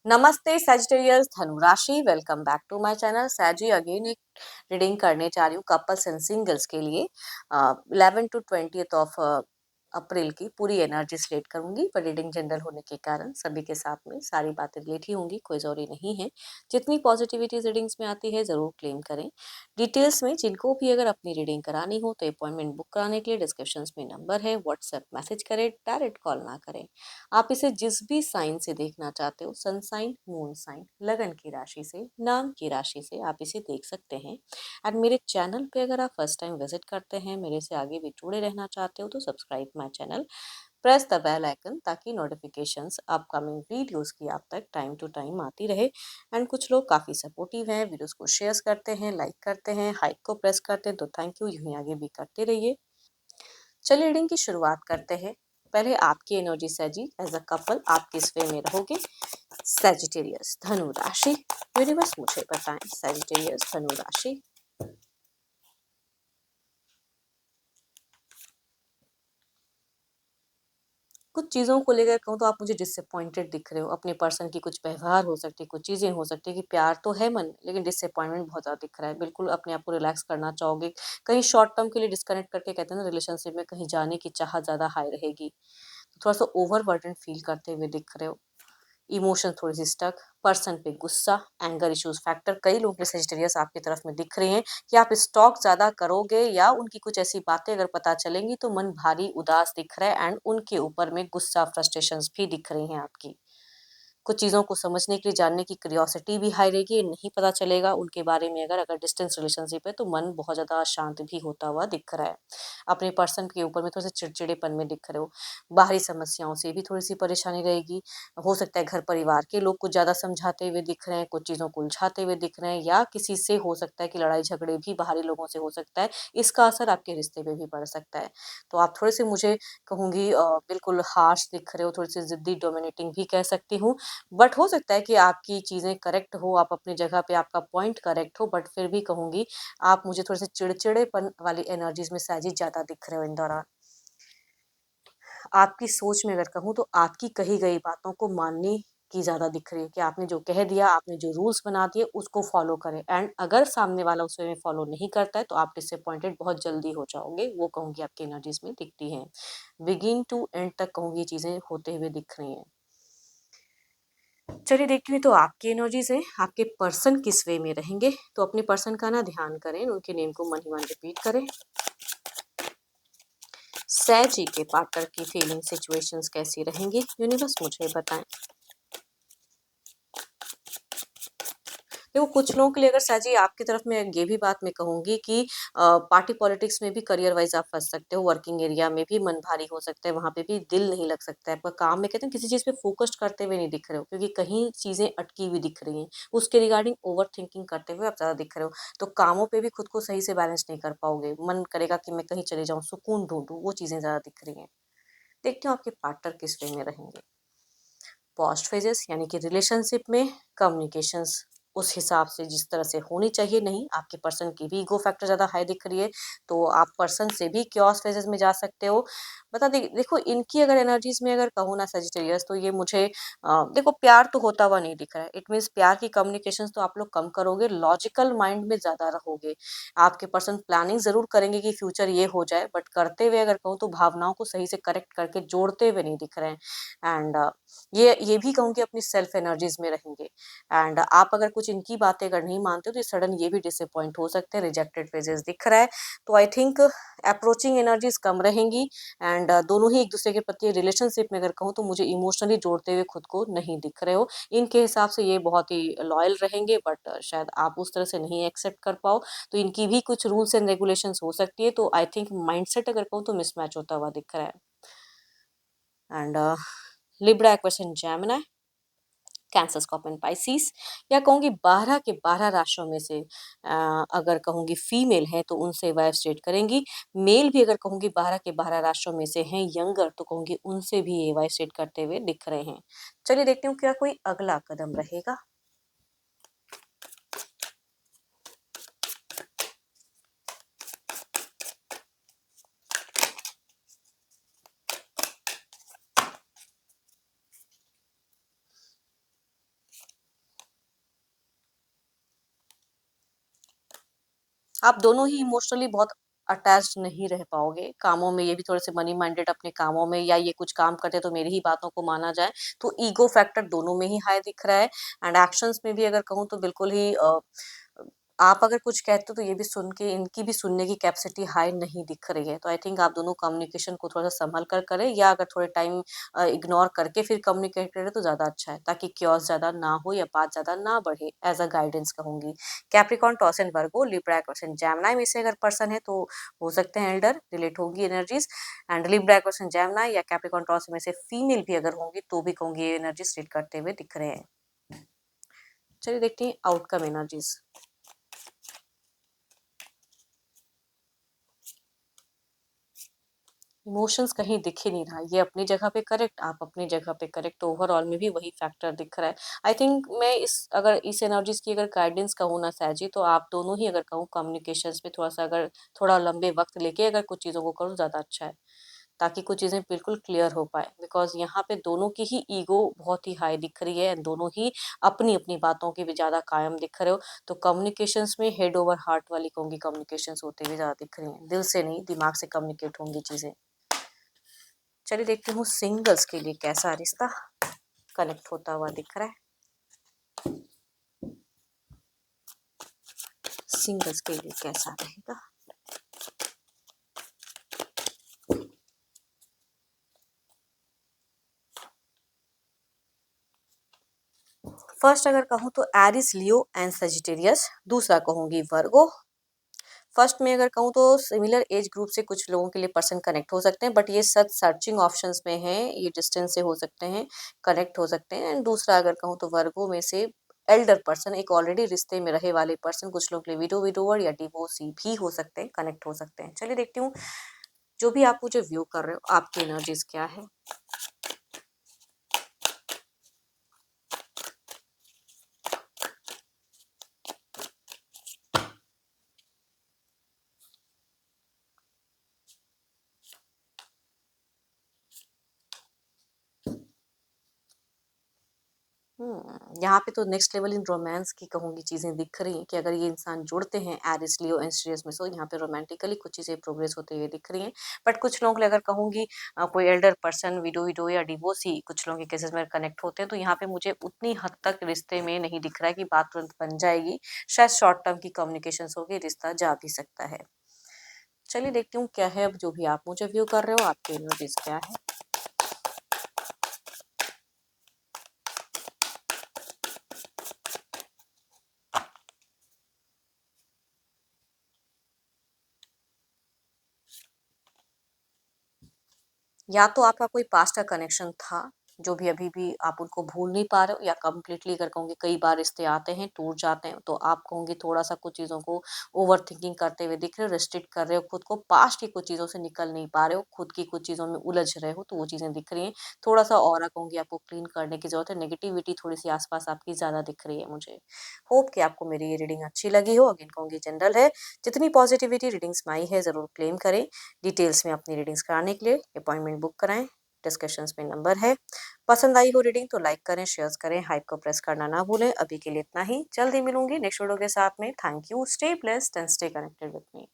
नमस्ते सजिटेरियस धनु राशि, welcome back to my channel सैजी। अगेन एक रीडिंग करने जा रही हूँ कपल्स एंड सिंगल्स के लिए 11 टू 20 ऑफ अप्रैल की पूरी एनर्जी स्लेट करूंगी, पर रीडिंग जनरल होने के कारण सभी के साथ में सारी बातें रिलेट ही होंगी, कोई जरूरी नहीं है। जितनी पॉजिटिविटी रीडिंग्स में आती है जरूर क्लेम करें। डिटेल्स में जिनको भी अगर अपनी रीडिंग करानी हो तो अपॉइंटमेंट बुक कराने के लिए डिस्क्रिप्शन में नंबर है, व्हाट्सएप मैसेज करें, डायरेक्ट कॉल ना करें। आप इसे जिस भी साइन से देखना चाहते हो, सन साइन, मून साइन, लगन की राशि से, नाम की राशि से आप इसे देख सकते हैं। एंड मेरे चैनल पे अगर आप फर्स्ट टाइम विजिट करते हैं, मेरे से आगे भी जुड़े रहना चाहते हो तो subscribe my channel, press the bell icon ताकि नोटिफिकेशंस अपकमिंग वीडियोस की आप तक टाइम टू टाइम आती रहे। एंड कुछ लोग काफ़ी सपोर्टिव हैं, वीडियोस को शेयर करते हैं, लाइक करते हैं, हाइक को प्रेस करते हैं, तो थैंक यू, यूं ही आगे भी करते रहिए। चलिए रीडिंग की शुरुआत करते हैं। पहले आपकी एनर्जी सैजी, एज अ कपल आप किस वे में रहोगे। सैजिटेरियस धनु राशि, यूनिवर्स मुझे बताएं सैजिटेरियस धनु राशि। कुछ चीज़ों को लेकर कहूँ तो आप मुझे डिसअपॉइंटेड दिख रहे हो। अपने पर्सन की कुछ व्यवहार हो सकती है, कुछ चीज़ें हो सकती है कि प्यार तो है मन में, लेकिन डिसअपॉइंटमेंट बहुत ज़्यादा दिख रहा है। बिल्कुल अपने आप को रिलैक्स करना चाहोगे, कहीं शॉर्ट टर्म के लिए डिस्कनेक्ट करके, कहते हैं ना रिलेशनशिप में कहीं जाने की चाह ज़्यादा हाई रहेगी, तो थोड़ा सा ओवरबर्डन फील करते हुए दिख रहे हो। इमोशन थोड़ी सी स्टक, पर्सन पे गुस्सा, एंगर इश्यूज फैक्टर कई लोगों के सजिटेरियस आपकी तरफ में दिख रहे हैं कि आप स्टॉक ज्यादा करोगे या उनकी कुछ ऐसी बातें अगर पता चलेंगी तो मन भारी उदास दिख रहा है। एंड उनके ऊपर में गुस्सा, फ्रस्ट्रेशंस भी दिख रही हैं आपकी। कुछ चीज़ों को समझने के लिए, जानने की क्यूरियोसिटी भी हाई रहेगी। नहीं पता चलेगा उनके बारे में, अगर अगर डिस्टेंस रिलेशनशिप है तो मन बहुत ज़्यादा अशांत भी होता हुआ दिख रहा है। अपने पर्सन के ऊपर में थोड़े से चिड़चिड़ेपन में दिख रहे हो। बाहरी समस्याओं से भी थोड़ी सी परेशानी रहेगी। हो सकता है घर परिवार के लोग कुछ ज़्यादा समझाते हुए दिख रहे हैं, कुछ चीज़ों को उलझाते हुए दिख रहे हैं, या किसी से हो सकता है कि लड़ाई झगड़े भी बाहरी लोगों से हो सकता है। इसका असर आपके रिश्ते पे भी पड़ सकता है। तो आप थोड़े से, मुझे कहूँगी, बिल्कुल हार्श दिख रहे हो, थोड़ी सी जिद्दी, डोमिनेटिंग भी कह सकती हूँ। बट हो सकता है कि आपकी चीज़ें करेक्ट हो, आप अपनी जगह पे, आपका पॉइंट करेक्ट हो, बट फिर भी कहूँगी आप मुझे थोड़े से चिड़चिड़ेपन वाली एनर्जीज़ में साजिद ज़्यादा दिख रहे हो इन दौरान। आपकी सोच में अगर कहूँ तो आपकी कही गई बातों को मानने की ज़्यादा दिख रही है कि आपने जो कह दिया, आपने जो रूल्स बना दिए उसको फॉलो करें। एंड अगर सामने वाला उस वे में फॉलो नहीं करता है तो आप डिसअपॉइंटेड बहुत जल्दी हो जाओगे, वो कहूँगी आपकी एनर्जीज़ में दिखती हैं। बिगिन टू एंड तक कहूँगी ये चीज़ें होते हुए दिख रही हैं। चलिए देखती हूँ तो आपकी एनर्जीज है, आपके पर्सन किस वे में रहेंगे। तो अपने पर्सन का ना ध्यान करें, उनके नेम को मन ही मन रिपीट करें। सै जी के पार्टनर की फीलिंग सिचुएशंस कैसी रहेंगी, यूनिवर्स मुझे बताएं। देखो कुछ लोगों के लिए, अगर साजी आपकी तरफ में ये भी बात मैं कहूँगी कि पार्टी पॉलिटिक्स में भी करियर वाइज आप फंस सकते हो, वर्किंग एरिया में भी मन भारी हो सकता है, वहाँ पे भी दिल नहीं लग सकता है आपका। काम में कहते हैं किसी चीज़ पे फोकस्ड करते हुए नहीं दिख रहे हो, क्योंकि कहीं चीज़ें अटकी हुई दिख रही हैं, उसके रिगार्डिंग ओवर थिंकिंग करते हुए आप ज़्यादा दिख रहे हो। तो कामों पे भी खुद को सही से बैलेंस नहीं कर पाओगे, मन करेगा कि मैं कहीं चले जाऊँ, सुकून ढूंढूं, वो चीज़ें ज़्यादा दिख रही हैं। देखते हो आपके पार्टनर किस वे में रहेंगे। पॉस्ट फेजेस यानी कि रिलेशनशिप में कम्युनिकेशंस उस हिसाब से जिस तरह से होनी चाहिए नहीं। आपके पर्सन की भी ईगो फैक्टर ज़्यादा हाई दिख रही है, तो आप पर्सन से भी क्योस फेजेस में जा सकते हो। देखो इनकी अगर एनर्जीज में अगर कहूँ ना सजिटेरियस, तो ये मुझे देखो प्यार तो होता हुआ नहीं दिख रहा है। इट मीन्स प्यार की कम्युनिकेशंस तो आप लोग कम करोगे, लॉजिकल माइंड में ज़्यादा रहोगे। आपके पर्सन प्लानिंग ज़रूर करेंगे कि फ्यूचर ये हो जाए, बट करते हुए अगर कहूँ तो भावनाओं को सही से करेक्ट करके जोड़ते हुए नहीं दिख रहे हैं। एंड ये भी कहूँ कि अपनी सेल्फ एनर्जीज में रहेंगे। एंड आप अगर कुछ इनकी बातें अगर नहीं मानते हो तो सडन ये भी डिसअपॉइंट हो सकते हैं, रिजेक्टेड फेजेस दिख रहा है। तो आई थिंक अप्रोचिंग एनर्जीज कम रहेंगी। एंड दोनों ही एक दूसरे के प्रति रिलेशनशिप में अगर कहूँ तो मुझे इमोशनली जोड़ते हुए खुद को नहीं दिख रहे हो। इनके हिसाब से ये बहुत ही लॉयल रहेंगे, बट शायद आप उस तरह से नहीं एक्सेप्ट कर पाओ। तो इनकी भी कुछ रूल्स एंड रेगुलेशंस हो सकती है। तो आई थिंक माइंडसेट अगर कहूँ तो मिसमैच होता हुआ दिख रहा है। And Libra, equation, Gemini, cancer, scorpion, Pisces, या कहूँगी 12 के 12 राशियों में से अगर कहूँगी फीमेल है तो उनसे वाइफ स्टेट करेंगी। मेल भी अगर कहूँगी 12 के 12 राशियों में से हैं यंगर, तो कहूँगी उनसे भी ये वाइफ स्टेट करते हुए दिख रहे हैं। चलिए देखती हूँ क्या कोई अगला कदम रहेगा। आप दोनों ही इमोशनली बहुत अटैच्ड नहीं रह पाओगे। कामों में ये भी थोड़े से मनी माइंडेड अपने कामों में, या ये कुछ काम करते हैं तो मेरी ही बातों को माना जाए, तो ईगो फैक्टर दोनों में ही हाई दिख रहा है। एंड एक्शंस में भी अगर कहूँ तो बिल्कुल ही आप अगर कुछ कहते हो तो ये भी सुन के इनकी भी सुनने की कैपेसिटी हाई नहीं दिख रही है। तो आई थिंक आप दोनों कम्युनिकेशन को थोड़ा सा संभल कर करें, या अगर थोड़े टाइम इग्नोर करके फिर कम्युनिकेट करें तो ज़्यादा अच्छा है, ताकि क्योस ज़्यादा ना हो या बात ज़्यादा ना बढ़े। एज अ गाइडेंस कहूंगी। Capricorn, Taurus and Virgo, Libra, एक्वेशन, जैमनाई में से अगर पर्सन है तो हो सकते हैं एल्डर, रिलेट होगी एनर्जीज। एंड लिब्रा, एक्वेशन, जैमनाई या कैप्रिकॉन टॉस में से फीमेल भी अगर होंगी तो भी कहूंगी ये एनर्जीज रीड करते हुए दिख रहे हैं। चलिए देखते हैं आउटकम एनर्जीज। इमोशंस कहीं दिख ही नहीं रहा। ये अपनी जगह पे करेक्ट, आप अपनी जगह पे करेक्ट, तो ओवरऑल में भी वही फैक्टर दिख रहा है। आई थिंक मैं इस एनर्जीज की अगर गाइडेंस कहूँ ना सैजी, तो आप दोनों ही अगर कहूँ कम्युनिकेशंस पे थोड़ा सा अगर थोड़ा लंबे वक्त लेके अगर कुछ चीज़ों को करो ज़्यादा अच्छा है, ताकि कुछ चीज़ें बिल्कुल क्लियर हो पाए। बिकॉज़ यहाँ पे दोनों की ही ईगो बहुत ही हाई दिख रही है, एंड दोनों ही अपनी-अपनी बातों के भी ज़्यादा कायम दिख रहे हो। तो कम्युनिकेशंस में हेड ओवर हार्ट वाली कहूँगी कम्युनिकेशंस होते हुए ज़्यादा दिख रही हैं। दिल से नहीं, दिमाग से कम्युनिकेट होंगी चीज़ें। चलिए देखती हूँ सिंगल्स के लिए कैसा रिश्ता कनेक्ट होता हुआ दिख रहा है। सिंगल्स के लिए कैसा रहेगा। फर्स्ट अगर कहूँ तो एरिस, लियो एंड सजिटेरियस। दूसरा कहूँगी वर्गो। फर्स्ट में अगर कहूँ तो सिमिलर एज ग्रुप से कुछ लोगों के लिए पर्सन कनेक्ट हो सकते हैं, बट ये सब सर्चिंग ऑप्शंस में है, ये डिस्टेंस से हो सकते हैं, कनेक्ट हो सकते हैं। एंड दूसरा अगर कहूँ तो वर्गो में से एल्डर पर्सन, एक ऑलरेडी रिश्ते में रहे वाले पर्सन, कुछ लोगों के लिए विडो, विडोवर या डिवोर्सी भी हो सकते हैं, कनेक्ट हो सकते हैं। चलिए देखती हूँ जो भी आप मुझे व्यू कर रहे हो आपकी एनर्जीज क्या है। यहाँ पे तो नेक्स्ट लेवल इन रोमांस की कहूँगी चीज़ें दिख रही हैं, कि अगर ये इंसान जुड़ते हैं एरिस, लियो एंड सीरियस में, सो यहाँ पे रोमांटिकली कुछ चीज़ें प्रोग्रेस होते हुए दिख रही हैं। बट कुछ लोगों के लिए अगर कहूँगी कोई एल्डर पर्सन, विडो विडो या डिवोर्सी कुछ लोगों के केसेस में कनेक्ट होते हैं, तो यहाँ पे मुझे उतनी हद तक रिश्ते में नहीं दिख रहा है कि बात तुरंत बन जाएगी। शायद शॉर्ट टर्म की कम्युनिकेशन होगी, रिश्ता जा भी सकता है। चलिए देखती हूँ क्या है, अब जो भी आप मुझे व्यू कर रहे हो आपकी एनर्जीज क्या है। या तो आपका कोई पास्ट का कनेक्शन था, जो भी अभी भी आप उनको भूल नहीं पा रहे हो, या कम्प्लीटली अगर कहूँगी कई बार रिश्ते आते हैं, टूट जाते हैं, तो आप कहूँगी थोड़ा-सा कुछ चीज़ों को ओवरथिंकिंग करते हुए दिख रहे हो, रिस्ट्रिक्ट कर रहे हो खुद को, पास्ट की कुछ चीज़ों से निकल नहीं पा रहे हो, खुद की कुछ चीज़ों में उलझ रहे हो, तो वो चीज़ें दिख रही हैं। थोड़ा-सा ऑरा कहूँगी आपको क्लीन करने की ज़रूरत है, नेगेटिविटी थोड़ी-सी आस-पास आपकी ज़्यादा दिख रही है मुझे। होप कि आपको मेरी ये रीडिंग अच्छी लगी हो। अगेन कहूँगी जनरल है, जितनी पॉजिटिविटी रीडिंग्स में आई है ज़रूर क्लेम करें। डिटेल्स में अपनी रीडिंग्स कराने के लिए अपॉइंटमेंट बुक कराएँ। डिस्कशंस में नंबर है। पसंद आई हो रीडिंग तो लाइक करें, शेयर करें, हाइप को प्रेस करना ना भूलें। अभी के लिए इतना ही, जल्दी मिलूंगी नेक्स्ट वीडियो के साथ में। Thank you, stay blessed and stay connected with me.